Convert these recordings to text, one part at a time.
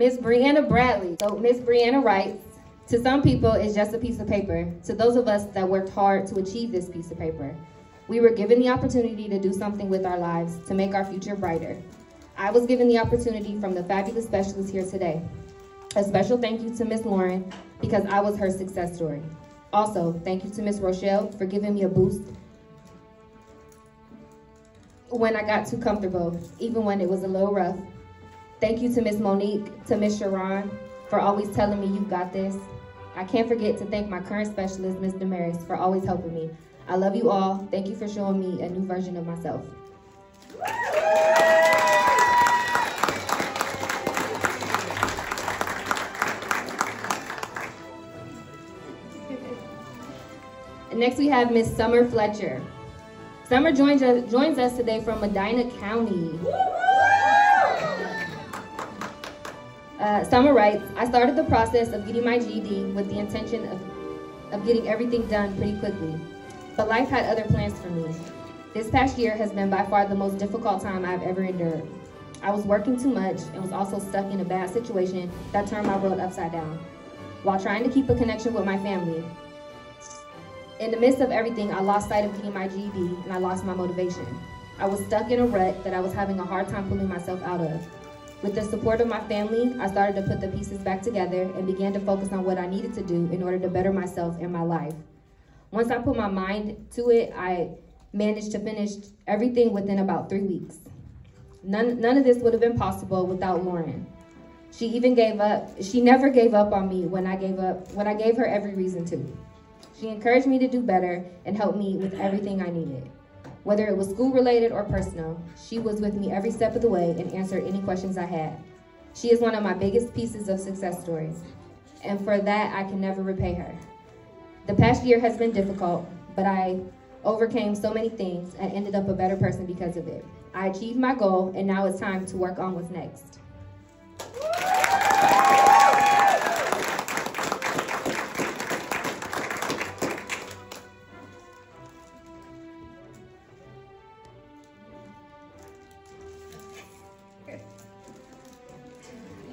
Miss Brianna Bradley. So Miss Brianna writes, to some people, it's just a piece of paper. To those of us that worked hard to achieve this piece of paper, we were given the opportunity to do something with our lives to make our future brighter. I was given the opportunity from the fabulous specialists here today. A special thank you to Miss Lauren because I was her success story. Also, thank you to Miss Rochelle for giving me a boost when I got too comfortable, even when it was a little rough. Thank you to Miss Monique, to Miss Sharon, for always telling me you got this. I can't forget to thank my current specialist, Miss Damaris, for always helping me. I love you all. Thank you for showing me a new version of myself. And next we have Miss Summer Fletcher. Summer joins us today from Medina County. Summer writes, I started the process of getting my GED with the intention of getting everything done pretty quickly. But life had other plans for me. This past year has been by far the most difficult time I've ever endured. I was working too much and was also stuck in a bad situation that turned my world upside down, while trying to keep a connection with my family. In the midst of everything, I lost sight of getting my GED and I lost my motivation. I was stuck in a rut that I was having a hard time pulling myself out of. With the support of my family, I started to put the pieces back together and began to focus on what I needed to do in order to better myself and my life. Once I put my mind to it, I managed to finish everything within about 3 weeks. None of this would have been possible without Lauren. She never gave up on me when I gave her every reason to. She encouraged me to do better and helped me with everything I needed. Whether it was school-related or personal, she was with me every step of the way and answered any questions I had. She is one of my biggest pieces of success stories, and for that, I can never repay her. The past year has been difficult, but I overcame so many things and ended up a better person because of it. I achieved my goal, and now it's time to work on what's next.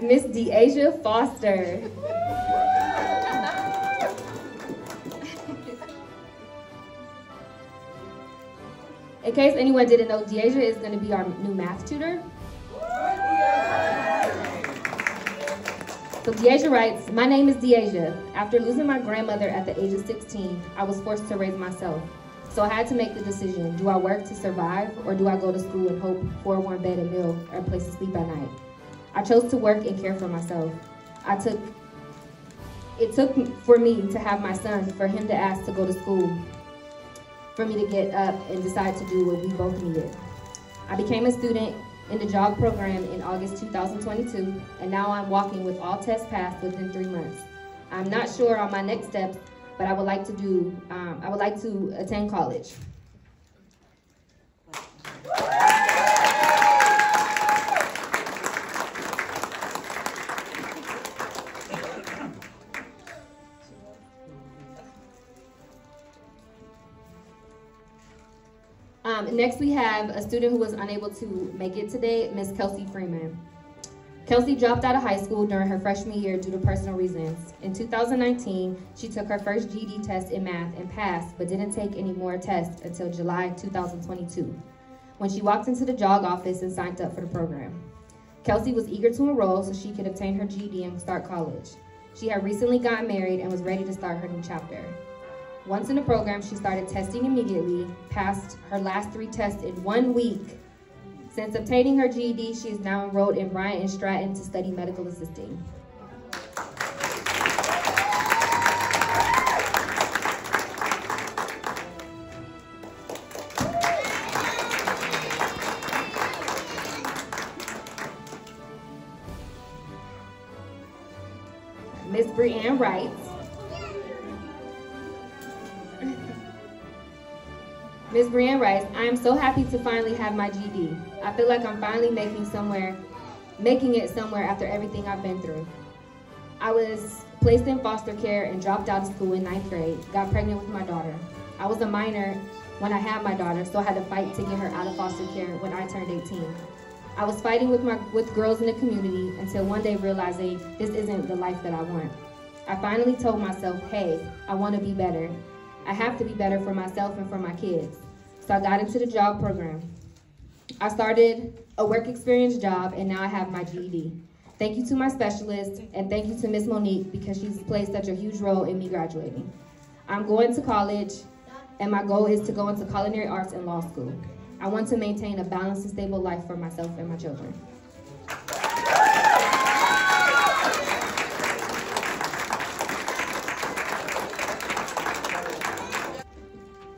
Miss Deasia Foster. In case anyone didn't know, Deasia is going to be our new math tutor. So Deasia writes, my name is Deasia. After losing my grandmother at the age of 16, I was forced to raise myself. So I had to make the decision, do I work to survive or do I go to school and hope for a warm bed and meal or a place to sleep at night? I chose to work and care for myself. It took for me to have my son, for him to ask to go to school, for me to get up and decide to do what we both needed. I became a student in the JOG program in August 2022, and now I'm walking with all tests passed within 3 months. I'm not sure on my next steps, but I would like to attend college. Next we have a student who was unable to make it today, Miss Kelsey Freeman. Kelsey dropped out of high school during her freshman year due to personal reasons. In 2019, she took her first GED test in math and passed, but didn't take any more tests until July 2022, when she walked into the JOG office and signed up for the program. Kelsey was eager to enroll so she could obtain her GED and start college. She had recently gotten married and was ready to start her new chapter. Once in the program, she started testing immediately, passed her last 3 tests in 1 week. Since obtaining her GED, she is now enrolled in Bryant and Stratton to study medical assisting. Miss Brianne writes, Ms. Brianne writes, I am so happy to finally have my GED. I feel like I'm finally making it somewhere after everything I've been through. I was placed in foster care and dropped out of school in 9th grade, got pregnant with my daughter. I was a minor when I had my daughter, so I had to fight to get her out of foster care when I turned 18. I was fighting with girls in the community until one day realizing this isn't the life that I want. I finally told myself, hey, I want to be better. I have to be better for myself and for my kids. So I got into the job program. I started a work experience job, and now I have my GED. Thank you to my specialist, and thank you to Miss Monique because she's played such a huge role in me graduating. I'm going to college, and my goal is to go into culinary arts and law school. I want to maintain a balanced and stable life for myself and my children.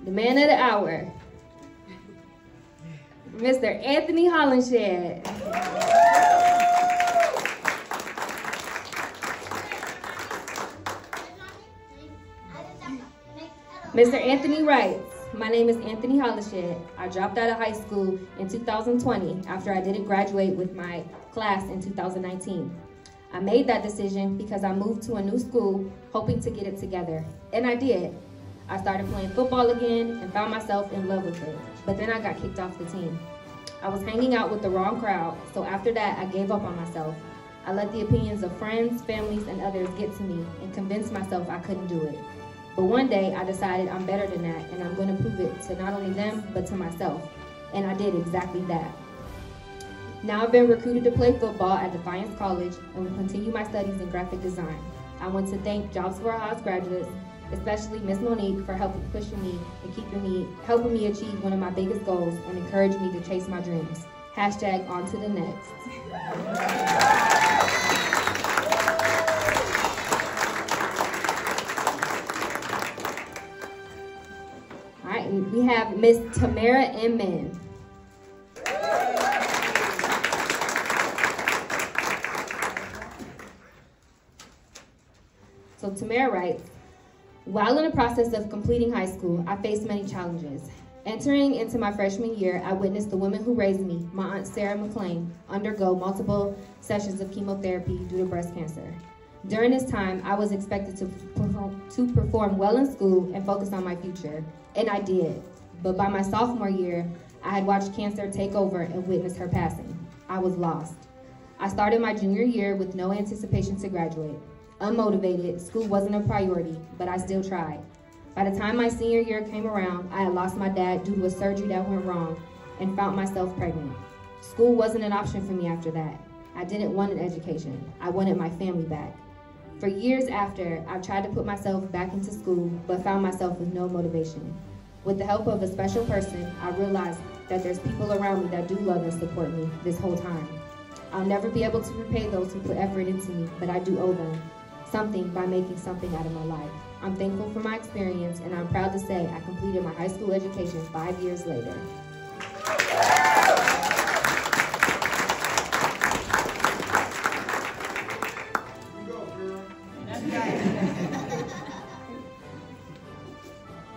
The man of the hour, Mr. Anthony Hollenshed. Mr. Anthony writes, my name is Anthony Hollenshed. I dropped out of high school in 2020 after I didn't graduate with my class in 2019. I made that decision because I moved to a new school hoping to get it together, and I did. I started playing football again and found myself in love with it, but then I got kicked off the team. I was hanging out with the wrong crowd, so after that I gave up on myself. I let the opinions of friends, families, and others get to me and convinced myself I couldn't do it. But one day I decided I'm better than that, and I'm going to prove it to not only them, but to myself. And I did exactly that. Now I've been recruited to play football at Defiance College and will continue my studies in graphic design. I want to thank Jobs for Our House graduates, especially Miss Monique, for pushing me and helping me achieve one of my biggest goals and encourage me to chase my dreams. Hashtag on to the next. All right, and we have Miss Tamara Inman. So Tamara writes, while in the process of completing high school, I faced many challenges. Entering into my freshman year, I witnessed the woman who raised me, my Aunt Sarah McLean, undergo multiple sessions of chemotherapy due to breast cancer. During this time, I was expected to perform well in school and focus on my future, and I did. But by my sophomore year, I had watched cancer take over and witnessed her passing. I was lost. I started my junior year with no anticipation to graduate. Unmotivated, school wasn't a priority, but I still tried. By the time my senior year came around, I had lost my dad due to a surgery that went wrong and found myself pregnant. School wasn't an option for me after that. I didn't want an education. I wanted my family back. For years after, I've tried to put myself back into school, but found myself with no motivation. With the help of a special person, I realized that there's people around me that do love and support me this whole time. I'll never be able to repay those who put effort into me, but I do owe them something by making something out of my life. I'm thankful for my experience, and I'm proud to say I completed my high school education 5 years later.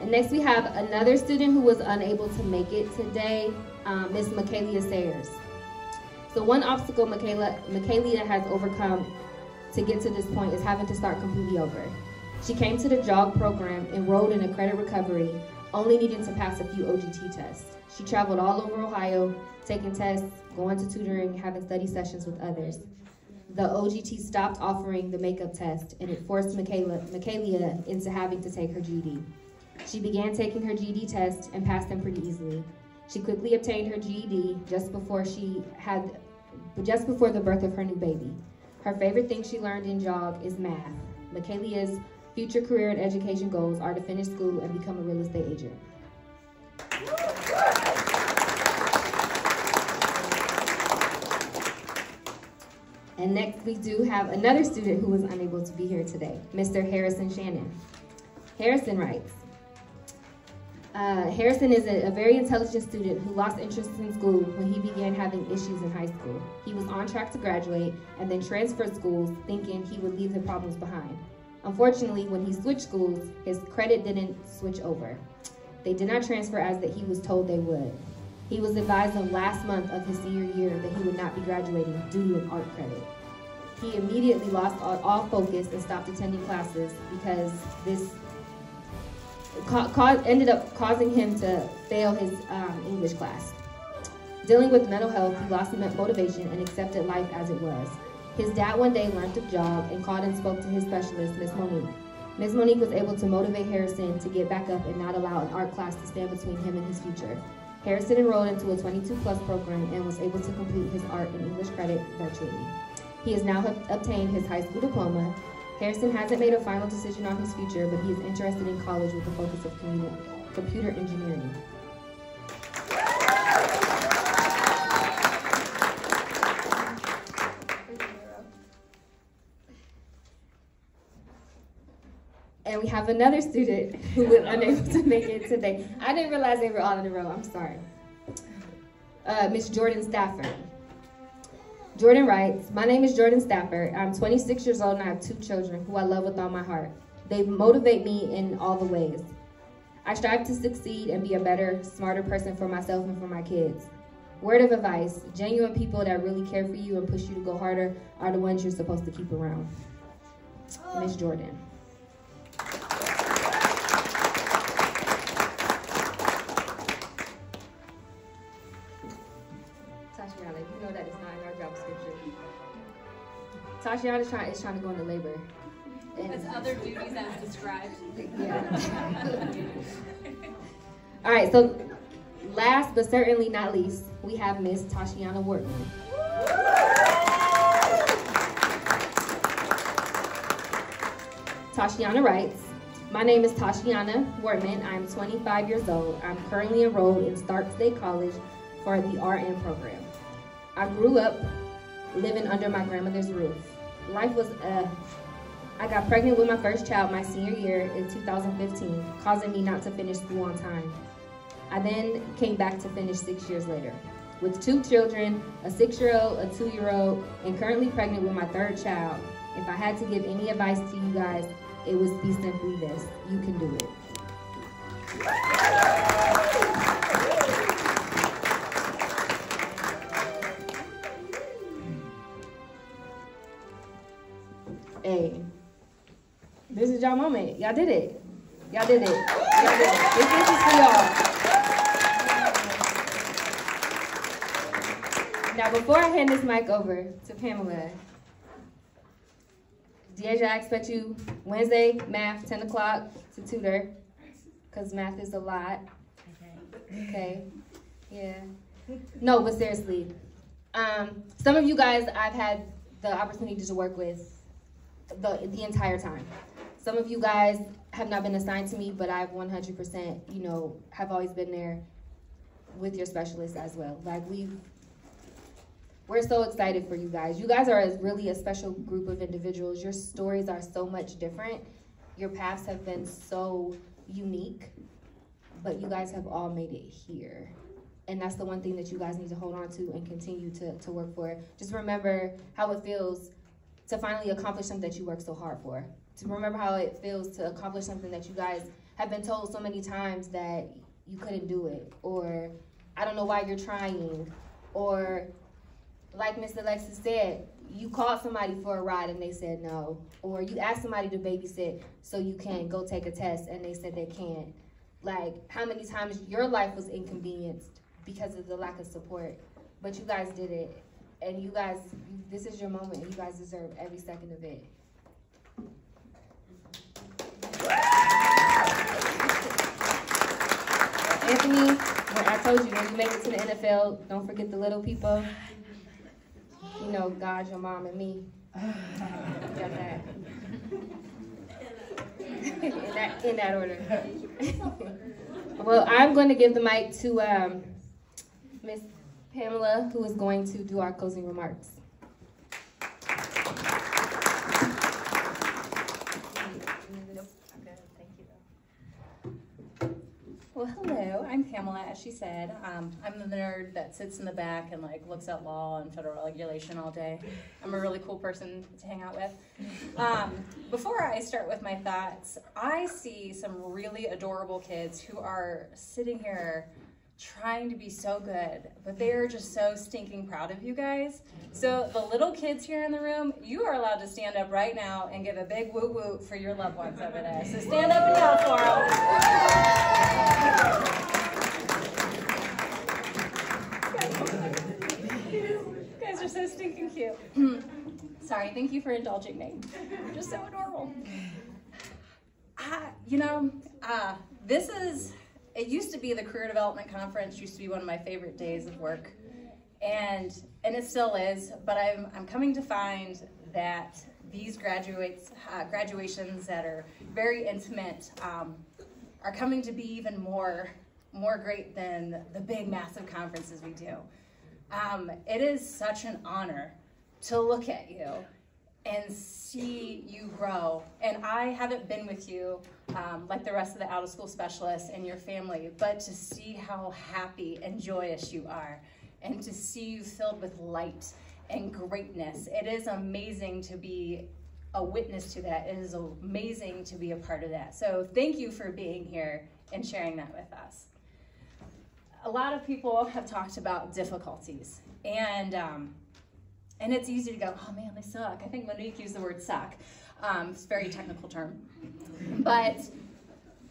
And next we have another student who was unable to make it today, Miss Michaelia Sayers. So one obstacle Michaelia has overcome to get to this point is having to start completely over. She came to the JOG program, enrolled in a credit recovery, only needing to pass a few OGT tests. She traveled all over Ohio, taking tests, going to tutoring, having study sessions with others. The OGT stopped offering the makeup test, and it forced Michaelia into having to take her GED. She began taking her GED test and passed them pretty easily. She quickly obtained her GED just before the birth of her new baby. Her favorite thing she learned in JOG is math. Michaelia's future career and education goals are to finish school and become a real estate agent. And next we do have another student who was unable to be here today, Mr. Harrison Shannon. Harrison writes, Harrison is a very intelligent student who lost interest in school when he began having issues in high school. He was on track to graduate and then transferred schools thinking he would leave the problems behind. Unfortunately, when he switched schools, his credit didn't switch over. They did not transfer as that he was told they would. He was advised in last month of his senior year that he would not be graduating due to an art credit. He immediately lost all focus and stopped attending classes because this ended up causing him to fail his English class. Dealing with mental health, he lost motivation and accepted life as it was. His dad one day learned the job and called and spoke to his specialist, Miss Monique. Ms. Monique was able to motivate Harrison to get back up and not allow an art class to stand between him and his future. Harrison enrolled into a 22+ program and was able to complete his art and English credit virtually. He has now obtained his high school diploma. Harrison hasn't made a final decision on his future, but he is interested in college with a focus of computer engineering. And we have another student who was unable to make it today. I didn't realize they were all in a row, I'm sorry. Miss Jordan Stafford. Jordan writes, my name is Jordan Stafford. I'm 26 years old and I have 2 children who I love with all my heart. They motivate me in all the ways. I strive to succeed and be a better, smarter person for myself and for my kids. Word of advice, genuine people that really care for you and push you to go harder are the ones you're supposed to keep around. Miss Jordan. Tashiana, you know that is not in our job description. Tashiana is trying to go into labor. As other duties as described. Yeah. All right, so last but certainly not least, we have Miss Tashiana Wortman. Tashiana writes, my name is Tashiana Wortman. I'm 25 years old. I'm currently enrolled in Stark State College for the RN program. I grew up living under my grandmother's roof. Life was I got pregnant with my first child my senior year in 2015, causing me not to finish school on time. I then came back to finish 6 years later. With 2 children, a 6-year-old, a 2-year-old, and currently pregnant with my 3rd child, if I had to give any advice to you guys, it would be simply this: you can do it. Hey, this is y'all moment. Y'all did it. Y'all did it. Y'all did it. This is for y'all. Now, before I hand this mic over to Pamela, Deja, I expect you Wednesday, math, 10 o'clock to tutor, because math is a lot. Okay. Yeah. No, but seriously. Some of you guys I've had the opportunity to work with the entire time. Some of you guys have not been assigned to me, but I've 100%, have always been there with your specialists as well. Like, we're so excited for you guys. You guys are really a special group of individuals. Your stories are so much different. Your paths have been so unique, but you guys have all made it here. And that's the one thing that you guys need to hold on to and continue to work for. Just remember how it feels to finally accomplish something that you work so hard for. To remember how it feels to accomplish something that you guys have been told so many times that you couldn't do it, or I don't know why you're trying, or like Miss Alexis said, you called somebody for a ride and they said no, or you asked somebody to babysit so you can go take a test and they said they can't. Like, how many times your life was inconvenienced because of the lack of support, but you guys did it. And you guys, this is your moment, and you guys deserve every second of it. Anthony, I told you, when you make it to the NFL, don't forget the little people. God, your mom, and me. Got that. in that order. Well, I'm going to give the mic to Miss Pamela, who is going to do our closing remarks. Well, hello, I'm Pamela, as she said. I'm the nerd that sits in the back and looks at law and federal regulation all day. I'm a really cool person to hang out with. Before I start with my thoughts, I see some really adorable kids who are sitting here trying to be so good, but they are just so stinking proud of you guys. So the little kids here in the room, you are allowed to stand up right now and give a big woo woo for your loved ones over there. So stand up and yell for them. you. Sorry, thank you for indulging me. You're just so adorable. It used to be the Career Development Conference, used to be one of my favorite days of work. And it still is, but I'm coming to find that these graduations that are very intimate are coming to be even more great than the big, massive conferences we do. It is such an honor to look at you and see you grow. And I haven't been with you like the rest of the out-of-school specialists and your family, but to see how happy and joyous you are and to see you filled with light and greatness. It is amazing to be a witness to that. It is amazing to be a part of that. So thank you for being here and sharing that with us. A lot of people have talked about difficulties, and it's easy to go, oh man, they suck. I think Monique used the word suck. It's a very technical term. But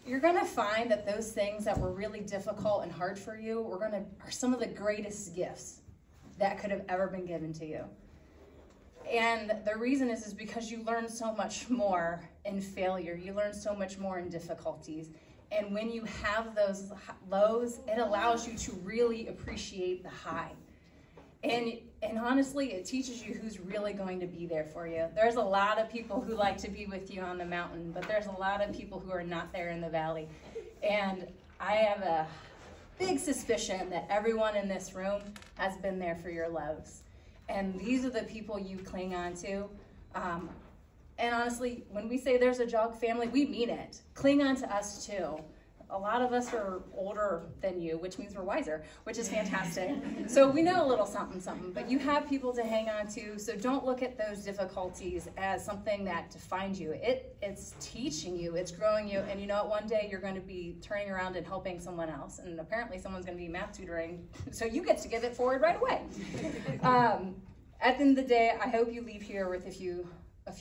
you're gonna find that those things that were really difficult and hard for you are some of the greatest gifts that could have ever been given to you. And the reason is because you learn so much more in failure. You learn so much more in difficulties. And when you have those lows, it allows you to really appreciate the high. And honestly, it teaches you who's really going to be there for you. There's a lot of people who like to be with you on the mountain, but there's a lot of people who are not there in the valley. And I have a big suspicion that everyone in this room has been there for your lows. And these are the people you cling on to. And honestly, when we say there's a JOG family, we mean it. Cling on to us too. A lot of us are older than you, which means we're wiser, which is fantastic. So we know a little something, something, but you have people to hang on to, so don't look at those difficulties as something that defines you. It's teaching you, it's growing you, and you know what, one day you're going to be turning around and helping someone else, and apparently someone's going to be math tutoring, so you get to give it forward right away. At the end of the day, I hope you leave here with a few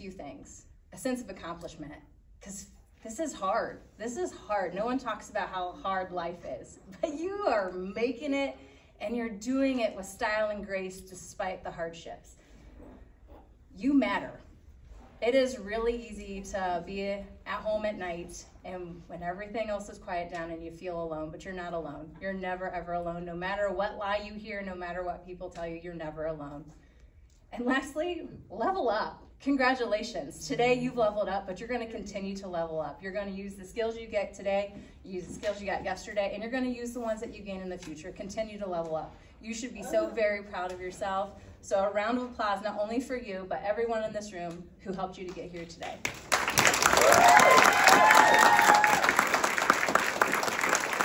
things. A sense of accomplishment, because this is hard. This is hard. No one talks about how hard life is, but you are making it, and you're doing it with style and grace despite the hardships. You matter. It is really easy to be at home at night and when everything else is quiet down and you feel alone, but you're not alone. You're never ever alone. No matter what lie you hear, no matter what people tell you, you're never alone. And lastly, level up. Congratulations. Today you've leveled up, but you're going to continue to level up. You're going to use the skills you get today, use the skills you got yesterday, and you're going to use the ones that you gain in the future. Continue to level up. You should be so very proud of yourself. So a round of applause, not only for you, but everyone in this room who helped you to get here today.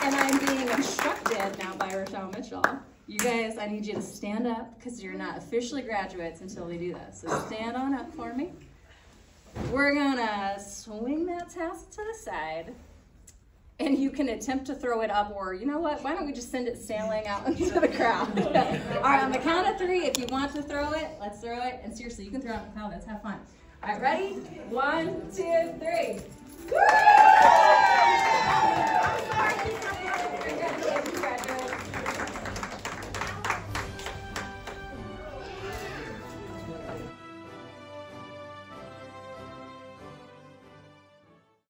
And I'm being instructed now by Rochelle Mitchell. You guys, I need you to stand up because you're not officially graduates until we do this. So stand on up for me. We're gonna swing that tassel to the side. And you can attempt to throw it up, or you know what, why don't we just send it sailing out into the crowd? All right, on the count of 3, if you want to throw it, let's throw it. And seriously, you can throw it in the crowd, let's have fun. All right, ready? 1, 2, 3. Woo!